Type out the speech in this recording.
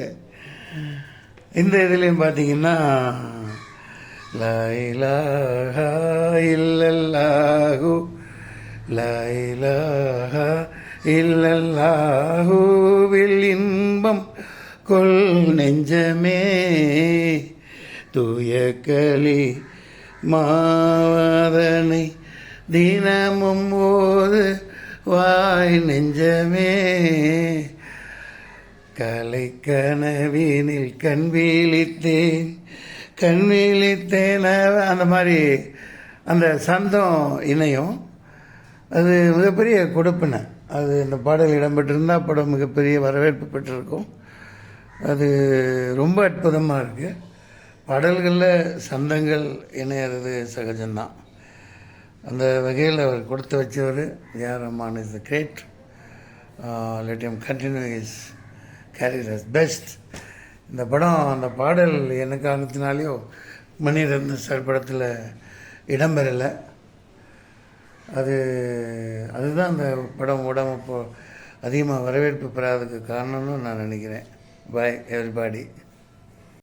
இல்லை. இந்த இதுலேயும் பார்த்தீங்கன்னா லா இலாஹா இல்லல்லாஹு லா இலாஹா இல்லல்லாஹுவில் இன்பம் கொள் நெஞ்சமே தூய களி மாவதனை தினமும் ஓது வாய் நெஞ்சமே கலை கனவினில் கண் விழித்தேன் அந்த மாதிரி அந்த சந்தம் இணையும். அது மிகப்பெரிய கொடுப்பினை. அது இந்த பாடல் இடம்பெற்றிருந்தால் படம் மிகப்பெரிய வரவேற்பு பெற்றிருக்கும். அது ரொம்ப அற்புதமாக இருக்குது. பாடல்களில் சந்தங்கள் இணையிறது சகஜம்தான். அந்த வகையில் அவர் கொடுத்து வச்சவர் A R Rahman is the great. Let him continue his career as best. இந்த படம் அந்த பாடல் என்ன காரணத்தினாலேயோ மணிரத்ன சார் படத்தில் இடம்பெறலை. அதுதான் அந்த படம் உடம்பு அதிகமாக வரவேற்பு பெறாததுக்கு காரணம்னு நான் நினைக்கிறேன். பாய் எவ்ரிபாடி.